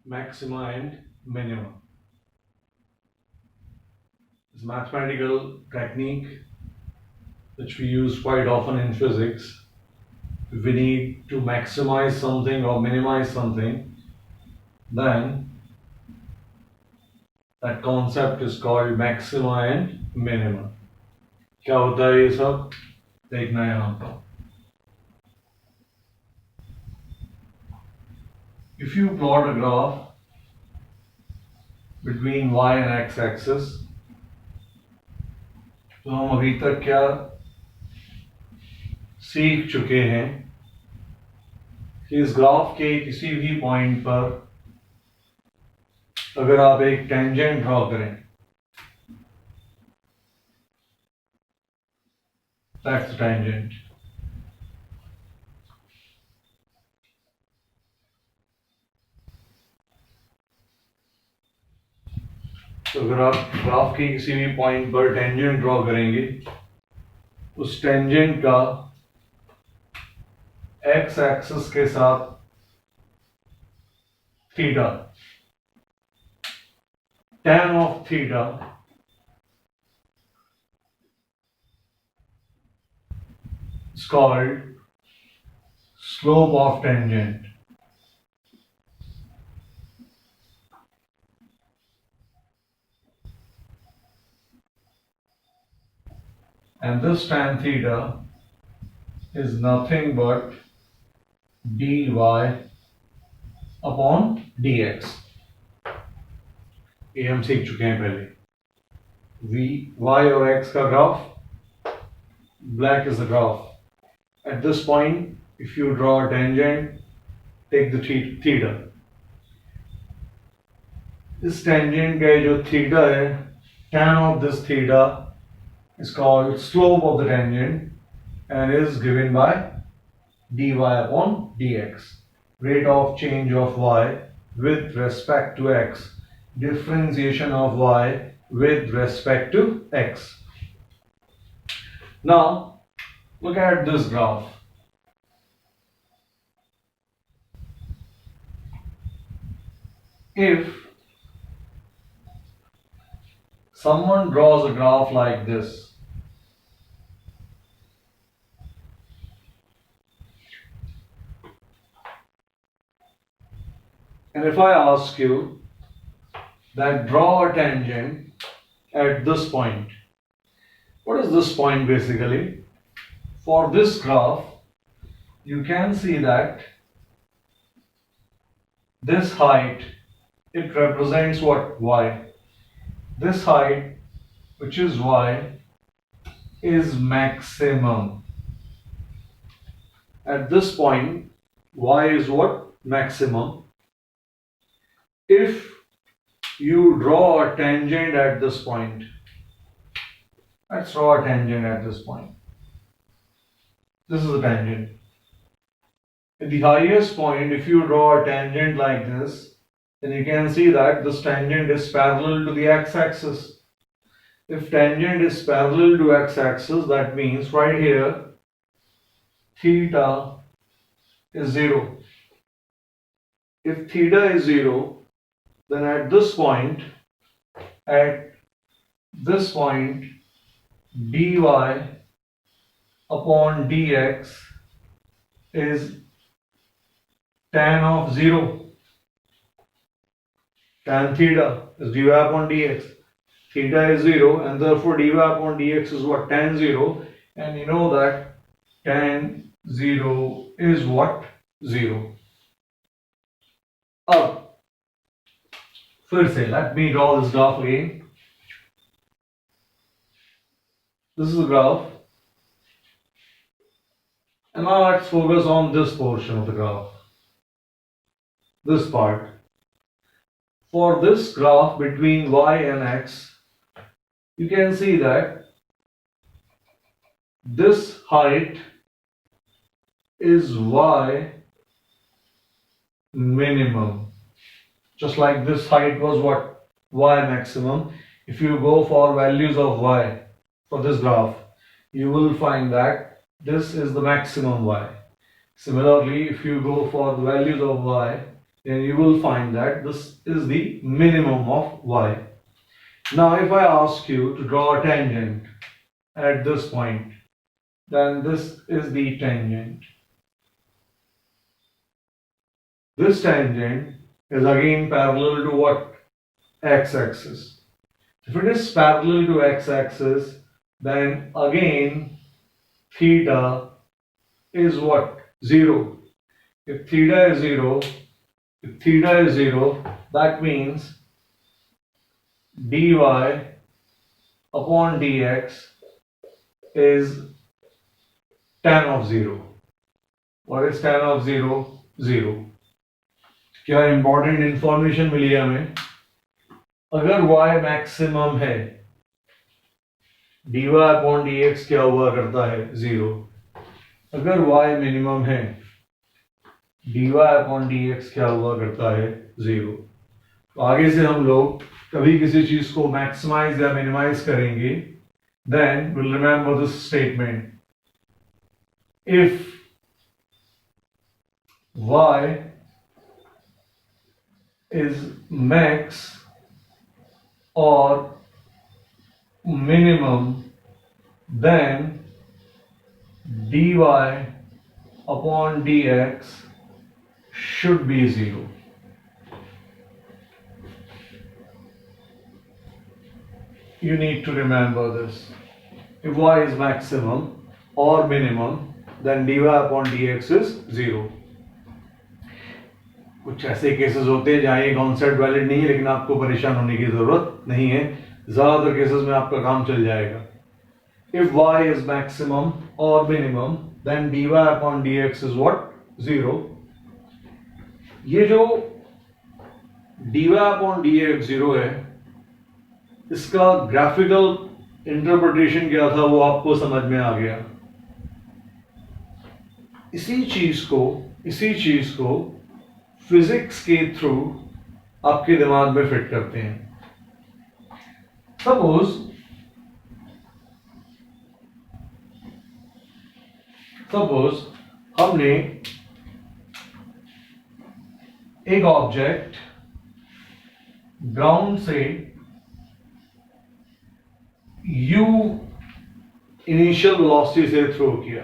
maxima and minima. It's a mathematical technique which we use quite often in physics. If we need to maximize something or minimize something, then that concept is called maxima and minima. क्या होता है ये सब देखना है यहाँ पर. If you plot a graph between y and x axis, तो हम अभी तक क्या सीख चुके हैं कि इस ग्राफ के किसी भी पॉइंट पर अगर आप एक टेंजेंट ड्रॉ करें, that's the tangent. तो अगर आप ग्राफ के किसी भी पॉइंट पर टेंजेंट ड्रॉ करेंगे, उस टेंजेंट का एक्स एक्सिस के साथ theta, tan of theta is called slope of tangent. And this tan theta is nothing but dy upon dx. ये हम सीख चुके हैं पहले. y और x का graph, black is the graph. At this point, if you draw a tangent, take the theta. इस tangent का जो theta है, tan of this theta is called slope of the tangent and is given by dy upon dx. Rate of change of y with respect to x. Differentiation of y with respect to x. Now, look at this graph. If someone draws a graph like this, and if I ask you that draw a tangent at this point, what is this point basically? For this graph, you can see that this height, it represents what? Y. This height, which is y, is maximum. At this point, y is what? Maximum. If you draw a tangent at this point, let's draw a tangent at this point. This is a tangent. At the highest point, if you draw a tangent like this, then you can see that this tangent is parallel to the x-axis. If tangent is parallel to x-axis, that means right here, theta is 0. If theta is 0, then at this point, dy upon dx is tan of 0. Tan theta is dy upon dx. Theta is 0 and therefore dy upon dx is what? Tan 0. And you know that tan 0 is what? 0. अब फिर से, let me draw this graph again. This is the graph. And now let's focus on this portion of the graph. This part. For this graph between y and x, you can see that this height is y minimum. Just like this height was what? Y maximum. If you go for values of y for this graph, you will find that this is the maximum y. Similarly, if you go for the values of y, then you will find that this is the minimum of y. Now if I ask you to draw a tangent at this point, then this is the tangent. This tangent is again parallel to what? X-axis. If it is parallel to x-axis, then again theta is what? 0. If theta is 0, that means dy upon dx is tan of 0. What is tan of 0? 0. क्या important information मिली है हमें? अगर y maximum है, dy upon dx क्या हुआ करता है? 0. अगर y मिनिमम है, dy अपॉन dx क्या हुआ करता है? 0. तो आगे से हम लोग कभी किसी चीज को मैक्सिमाइज या मिनिमाइज करेंगे, then we'll remember this statement. If y is max or minimum, then dy upon dx should be 0. You need to remember this. If y is maximum or minimum, then dy upon dx is 0. कुछ ऐसे cases होते हैं जहां ये concept valid नहीं है, लेकिन आपको परेशान होने की जरूरत नहीं है, ज्यादातर केसेस में आपका काम चल जाएगा. If y is maximum or minimum, then dy upon dx is what? 0. ये जो dy upon dx 0 है, इसका ग्राफिकल इंटरप्रिटेशन क्या था वो आपको समझ में आ गया. इसी चीज को फिजिक्स के थ्रू आपके दिमाग में फिट करते हैं. सपोज हमने एक ऑब्जेक्ट ग्राउंड से u इनिशियल वेलोसिटी से थ्रो किया.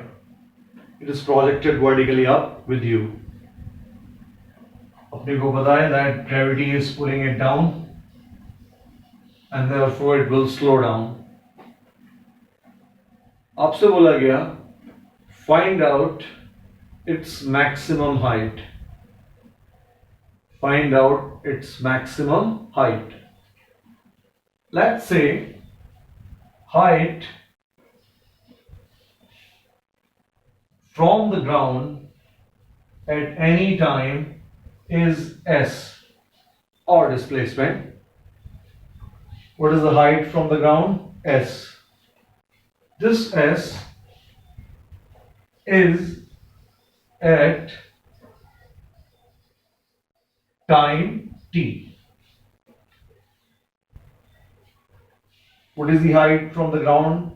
It is projected vertically up with u. अपने को पता है that gravity is pulling it down and therefore it will slow down. आपसे बोला गया find out its maximum height. Find out its maximum height. Let's say height from the ground at any time is s, or displacement. What is the height from the ground? S. This s is at time t. What is the height from the ground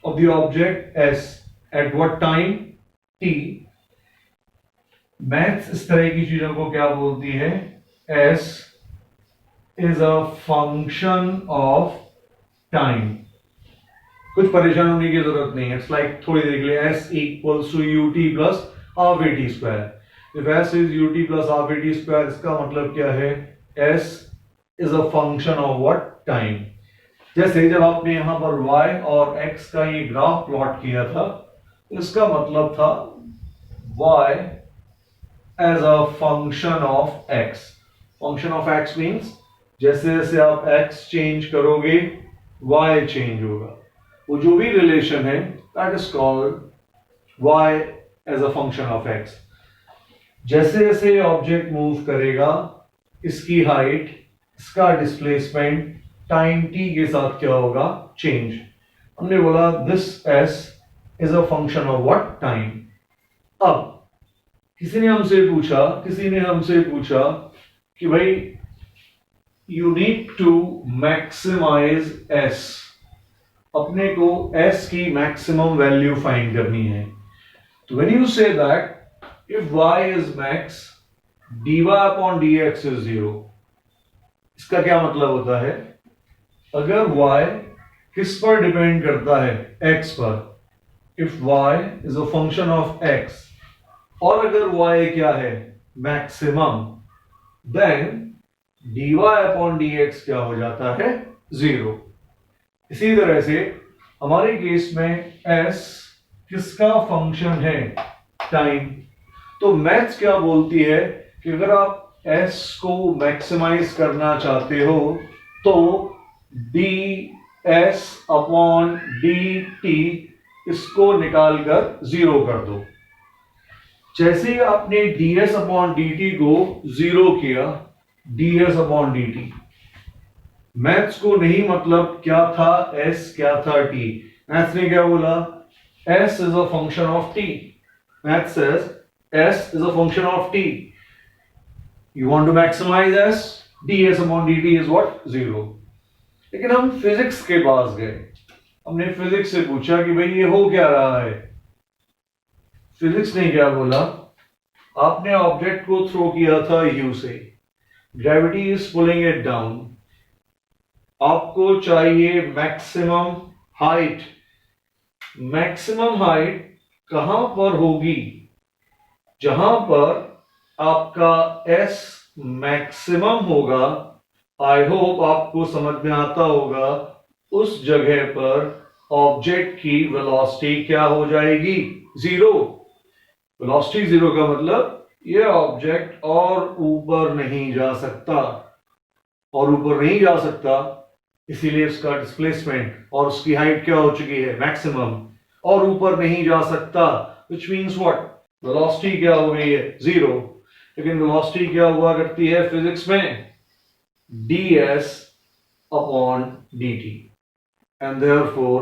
of the object? S. At what time? T. Maths इस तरह की चीजों को क्या बोलती है? S is a function of time. कुछ परेशान होने की जरूरत नहीं है. इट्स लाइक थोड़ी देर के लिए s equals to ut plus half at square. If s is ut plus half at square, इसका मतलब क्या है? S is a function of what? Time. जैसे जब आपने यहां पर y और x का ये ग्राफ प्लॉट किया था, इसका मतलब था y as a function of x. Function of x means जैसे जैसे आप x चेंज करोगे y चेंज होगा. वो जो भी रिलेशन है that is called y as a function of x. जैसे जैसे ऑब्जेक्ट मूव करेगा, इसकी हाइट, इसका डिस्प्लेसमेंट टाइम t के साथ क्या होगा? चेंज. हमने बोला this s is a function of what? Time. अब किसी ने हमसे पूछा कि भाई you need to maximize s. अपने को s की मैक्सिमम वैल्यू फाइंड करनी है. तो when you say that if y is max dy upon dx is 0। इसका क्या मतलब होता है, अगर y किस पर डिपेंड करता है, x पर, if y is a function of x, और अगर y क्या है, maximum, then dy upon dx क्या हो जाता है, 0। इसी तरह से हमारे केस में s किसका फंक्शन है, टाइम। तो मैथ्स क्या बोलती है कि अगर आप s को मैक्सिमाइज करना चाहते हो तो ds अपॉन dt इसको निकालकर 0 कर दो। जैसे ही आपने ds अपॉन dt को 0 किया, ds अपॉन dt, मैथ्स को नहीं मतलब क्या था s क्या था t, मैथ्स ने क्या बोला, s is a function of t, maths says s is a function of t. You want to maximize s, ds upon dt is what, 0। लेकिन हम फिजिक्स के पास गए, हमने फिजिक्स से पूछा कि भाई ये हो क्या रहा है। फिजिक्स ने क्या बोला, आपने ऑब्जेक्ट को थ्रो किया था u से, gravity is pulling it down, आपको चाहिए मैक्सिमम हाइट। मैक्सिमम हाइट कहां पर होगी, जहां पर आपका s मैक्सिमम होगा। आई होप आपको समझ में आता होगा, उस जगह पर ऑब्जेक्ट की वेलोसिटी क्या हो जाएगी, 0। वेलोसिटी 0 का मतलब ये ऑब्जेक्ट और ऊपर नहीं जा सकता, और ऊपर नहीं जा सकता, इसीलिए इसका डिस्प्लेसमेंट और उसकी हाइट क्या हो चुकी है, मैक्सिमम, और ऊपर नहीं जा सकता, विच मीन्स व्हाट, वेलोसिटी क्या हो गई है, 0। लेकिन वेलोसिटी क्या हुआ करती है फिजिक्स में, ds upon dt, and therefore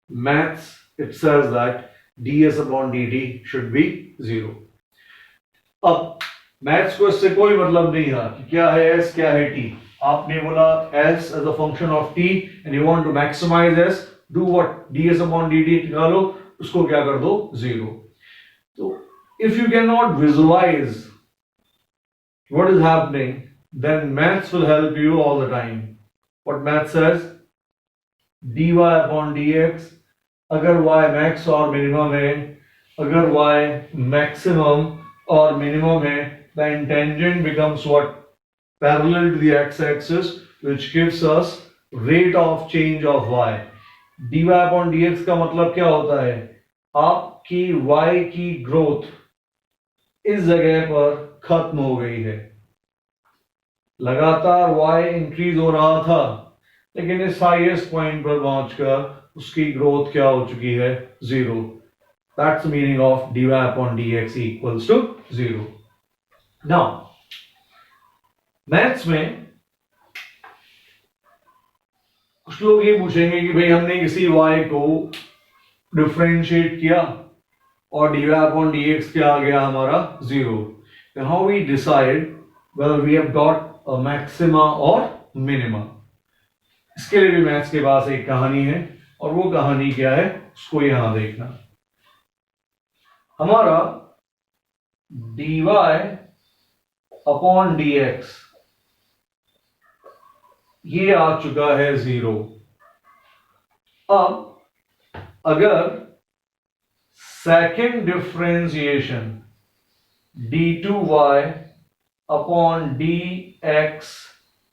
maths it says that ds upon dt should be 0। अब मैथ्स को इससे कोई मतलब नहीं था कि क्या है s क्या है t, आपने बोला s as a function of t and you want to maximize s, do what, ds upon dt निकालो, उसको क्या कर दो, 0। तो if you cannot visualize what is happening, then maths will help you all the time। What math says, dy upon dx, अगर y max और minimum है, अगर y maximum और minimum है, then tangent becomes what, parallel to the x-axis, which gives us rate of change of y। dy upon dx का मतलब क्या होता है, आपकी y की ग्रोथ इस जगह पर खत्म हो गई है। लगातार y इंक्रीज हो रहा था, लेकिन इस हाईएस्ट पॉइंट पर पहुंचकर उसकी ग्रोथ क्या हो चुकी है, 0। That's the meaning of dy upon dx equals to 0। Now maths में कुछ लोग ये पूछेंगे कि भाई हमने किसी y को डिफरेंशिएट किया और dy upon dx क्या आ गया हमारा, 0। Then how we decide whether we have got a maxima or minima? इसके लिए भी मैथ्स के पास एक कहानी है, और वो कहानी क्या है उसको यहां देखना। हमारा dy अपॉन dx ये आ चुका है 0। अब अगर second differentiation d2y upon dx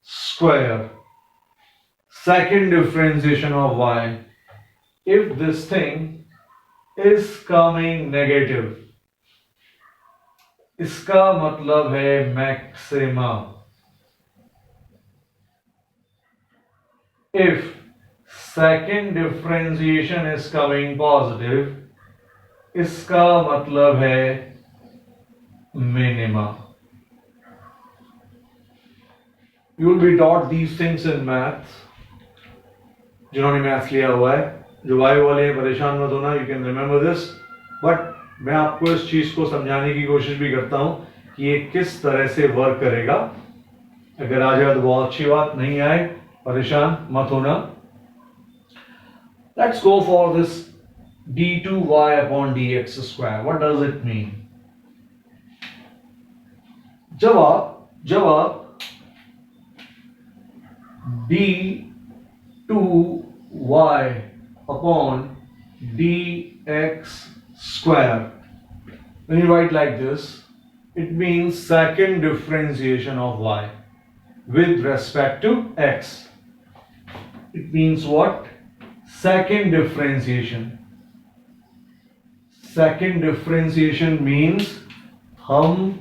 square, second differentiation of y, if this thing is coming negative, इसका मतलब है maxima. If second differentiation is coming positive, इसका मतलब है minima. You will be taught these things in maths। जिन्होंने maths लिया हुआ है, जो वायु वाले हैं परेशान मत होना, you can remember this. But मैं आपको इस चीज को समझाने की कोशिश भी करता हूं कि ये किस तरह से वर्क करेगा। अगर आ जाए तो बहुत अच्छी बात, नहीं आए परेशान मत होना। Let's go for this d2y upon dx square। what does it mean? जब आप d2y upon dx square, when you write like this, it means second differentiation of y with respect to x. It means what? Second differentiation. Second differentiation means हम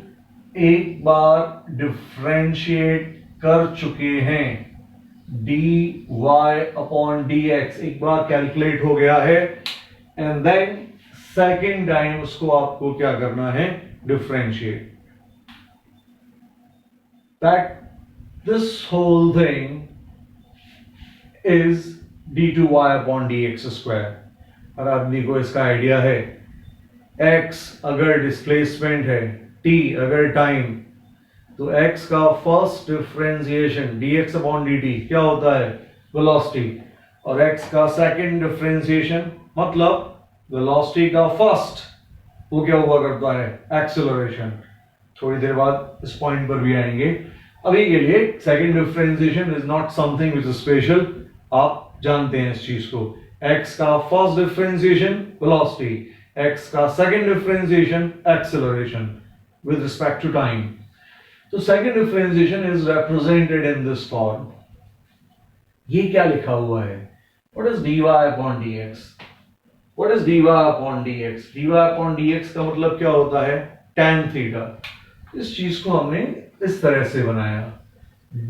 एक बार differentiate कर चुके हैं, dy upon dx एक बार calculate हो गया है, and then second time उसको आपको क्या करना है? Differentiate. That this whole thing is d2y upon dx square. हर आदमी को इसका आइडिया है. x अगर डिस्प्लेसमेंट है, t अगर टाइम, तो x का first differentiation dx upon dt क्या होता है? वेलोसिटी. और x का सेकंड डिफरेंशिएशन मतलब वेलोसिटी का फर्स्ट, वो क्या हुआ करता है? एक्सेलरेशन. थोड़ी देर बाद इस पॉइंट पर भी आएंगे. अभी के लिए second differentiation is not something which is special, आप जानते हैं इस चीज को. x का फर्स्ट डिफरेंशिएशन वेलोसिटी, x का second differentiation acceleration with respect to time. So second differentiation is represented in this form. ये क्या लिखा हुआ है? What is dy upon dx? What is dy upon dx? dy upon dx का मतलब क्या होता है? tan theta. इस चीज को हमने इस तरह से बनाया. d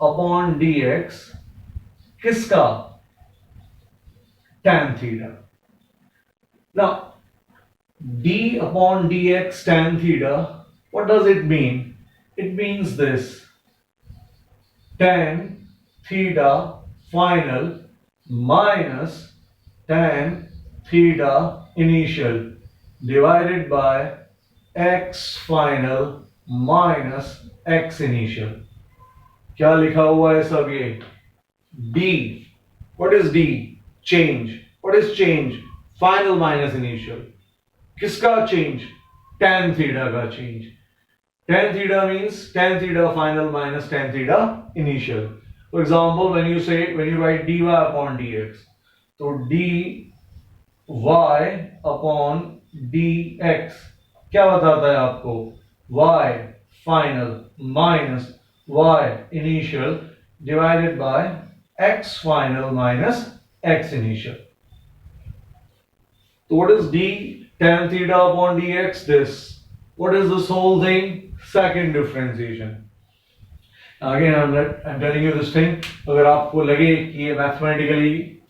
upon dx किसका? tan theta. Now d upon dx tan theta, what does it mean? It means this: tan theta final minus tan theta initial divided by x final minus x initial. क्या लिखा हुआ है सब ये? d. What is d? Change. What is change? Final minus initial. किसका change? tan theta का change. tan theta means tan theta final minus tan theta initial. For example, when you write dy upon dx, तो dy upon dx क्या बताता है आपको? y final minus y initial divided by x final minus x initial. So what is d tan theta upon dx? This. What is this whole thing? Second differentiation. Again, I'm telling you this thing. अगर आपको लगे कि ये mathematically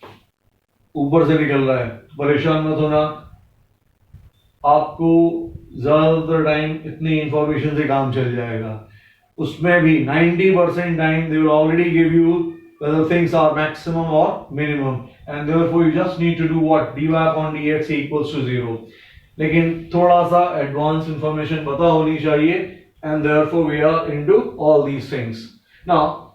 ऊपर से निकल रहा है, परेशान मत होना. आपको ज्यादातर टाइम इतनी इंफॉर्मेशन से काम चल जाएगा. उसमें भी 90% time they will already give you whether things are maximum or minimum, and therefore you just need to do what? dy upon dx equals to 0. लेकिन थोड़ा सा एडवांस इंफॉर्मेशन पता होनी चाहिए, and therefore we are into all these things. Now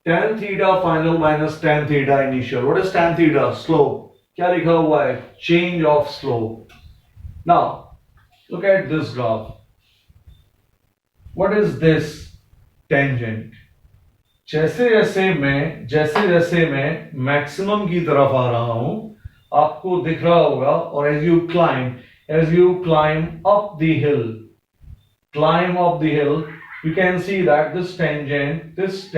tan theta final minus tan theta initial. What is tan theta? Slope. क्या लिखा हुआ है? Change of slope. Now look at this graph. What is this? Tangent. जैसे जैसे मैं maximum की तरफ आ रहा हूं, आपको दिख रहा होगा, और as you climb up the hill, you can see that this tangent, its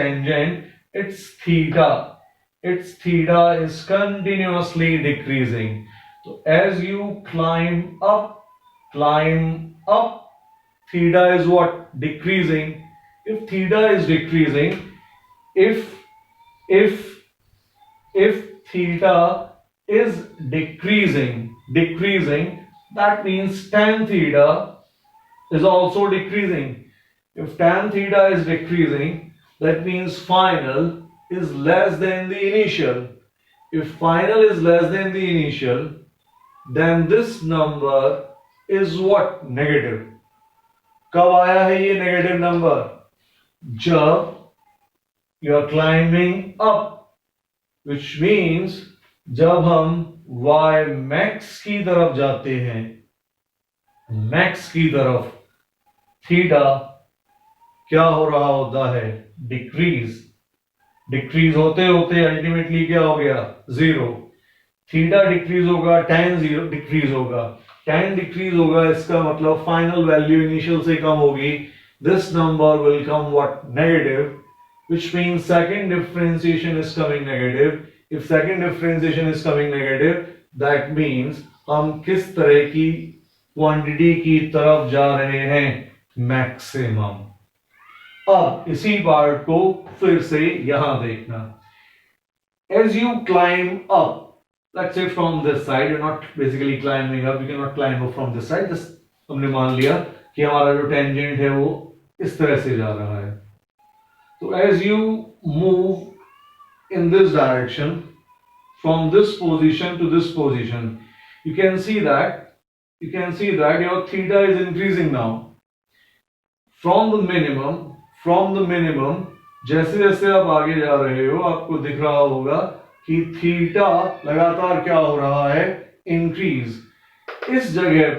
theta is continuously decreasing. So as you climb up, theta is what? Decreasing. If theta is decreasing, if theta is decreasing, that means tan theta is also decreasing. If tan theta is decreasing, that means final is less than the initial. If final is less than the initial, then this number is what? Negative. कब आया है ये negative number? जब you are climbing up, which means जब हम y max की तरफ जाते हैं, max की तरफ, थीटा क्या हो रहा होता है, डिक्रीज। डिक्रीज होते होते अल्टीमेटली क्या हो गया, जीरो। थीटा डिक्रीज होगा, tan जीरो डिक्रीज होगा। tan डिक्रीज होगा, इसका मतलब फाइनल वैल्यू इनिशियल से कम होगी। This number will come what, negative, which means second differentiation is coming negative. If second differentiation is coming negative, that means हम किस तरह की क्वांटिटी की तरफ जा रहे हैं, मैक्सिमम। अब इसी पार्ट को फिर से यहां देखना। As you climb up, let's say from this side, you're not basically climbing up, you cannot climb up from this side, just हमने मान लिया कि हमारा जो टेंजेंट है वो इस तरह से जा रहा है। तो as you move in this direction from this position to this position, you can see that your theta is increasing now from the minimum। जैसे जैसे आप आगे जा रहे हो आपको दिख रहा होगा कि थीटा लगातार क्या हो रहा है, इंक्रीज। इस जगह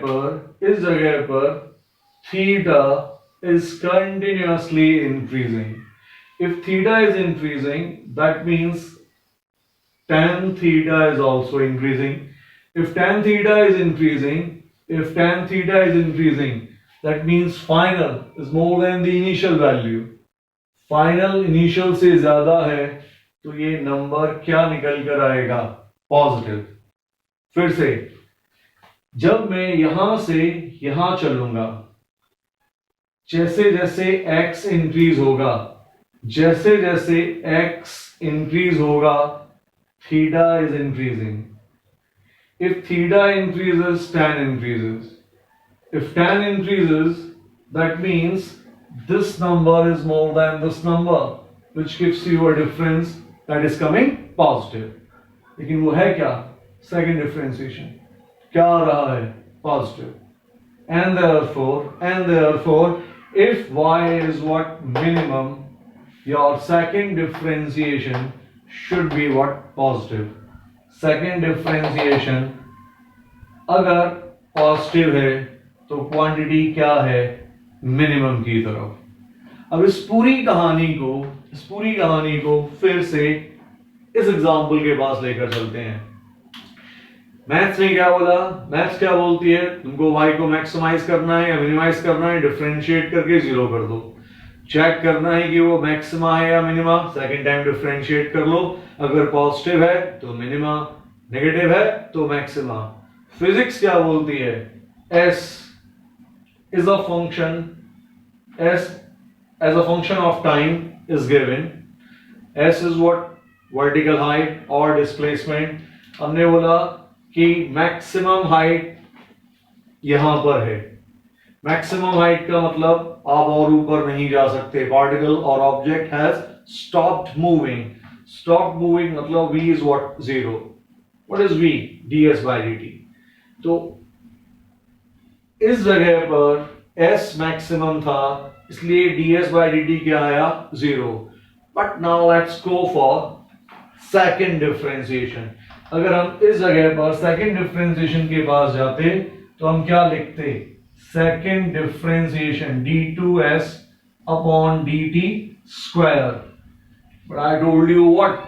पर theta is continuously increasing. If theta is increasing, that means tan theta is also increasing. If tan theta is increasing, that means final is more than the initial value. Final initial से ज्यादा है तो ये number क्या निकल कर आएगा, positive. फिर से जब मैं यहां से यहां चलूंगा, जैसे जैसे x इंक्रीज होगा, theta is increasing. If theta increases, tan increases. If tan increases, that means this number is more than this number, which gives you a difference that is coming positive. लेकिन वो है क्या, second differentiation क्या आ रहा है, positive. And therefore, if y is what, minimum, your second differentiation should be what, positive. Second differentiation अगर positive है तो क्वांटिटी क्या है, मिनिमम की तरफ। अब इस पूरी कहानी को फिर से इस एग्जांपल के पास लेकर चलते हैं। मैथ्स ने क्या बोला, मैथ्स क्या बोलती है, तुमको y को मैक्सिमाइज करना है या मिनिमाइज करना है, डिफरेंशिएट करके जीरो कर दो। चेक करना है कि वो मैक्सिमा है या मिनिमा, सेकंड टाइम डिफरेंशिएट कर लो। अगर पॉजिटिव है तो मिनिमा, नेगेटिव है तो मैक्सिमा। फिजिक्स क्या बोलती है, s is a function, s as a function of time is given, s is what, vertical height or displacement। हमने बोला कि मैक्सिमम हाइट यहां पर है। मैक्सिमम हाइट का मतलब आप और ऊपर नहीं जा सकते, पार्टिकल और ऑब्जेक्ट हैज स्टॉप्ड मूविंग मतलब v is what, zero. What is v, ds by dt। तो इस जगह पर s मैक्सिमम था, इसलिए ds by dt क्या आया, zero. But now let's go for second differentiation. अगर हम इस जगह पर सेकंड डिफरेंशिएशन के पास जाते तो हम क्या लिखते, second differentiation d2s upon dt square. But I told you what,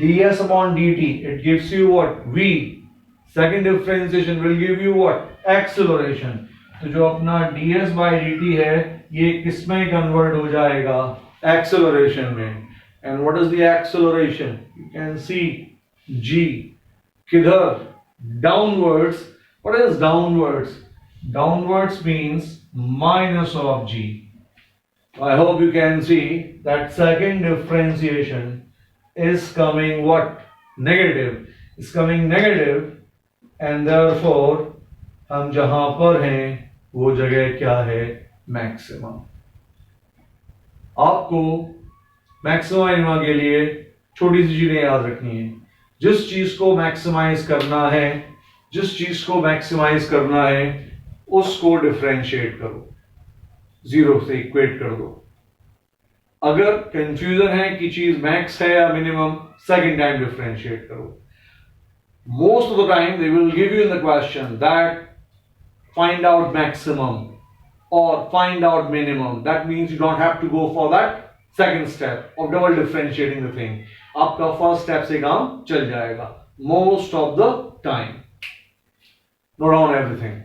ds upon dt it gives you what, v। Second differentiation will give you what, acceleration. तो जो अपना ds by dt है ये किसमें कन्वर्ट हो जाएगा, एक्सेलरेशन में। And what is the acceleration, you can see g किधर, downwards. What is downwards, downwards means minus of g। I hope you can see that second differentiation is coming what, negative, is coming negative, and therefore हम जहां पर हैं वो जगह क्या है, maximum. आपको मैक्सिमम मिनिमा के लिए छोटी सी चीजें याद रखनी है। जिस चीज को मैक्सिमाइज करना है उसको डिफरेंशिएट करो, जीरो से इक्वेट कर दो। अगर कंफ्यूजन है कि चीज मैक्स है या मिनिमम, सेकंड टाइम डिफरेंशिएट करो। Most of the time they will give you in the question that find out maximum, or find out minimum. That means you don't have to go for that second step of double differentiating the thing. आपका first step से काम चल जाएगा most of the time. Note down everything.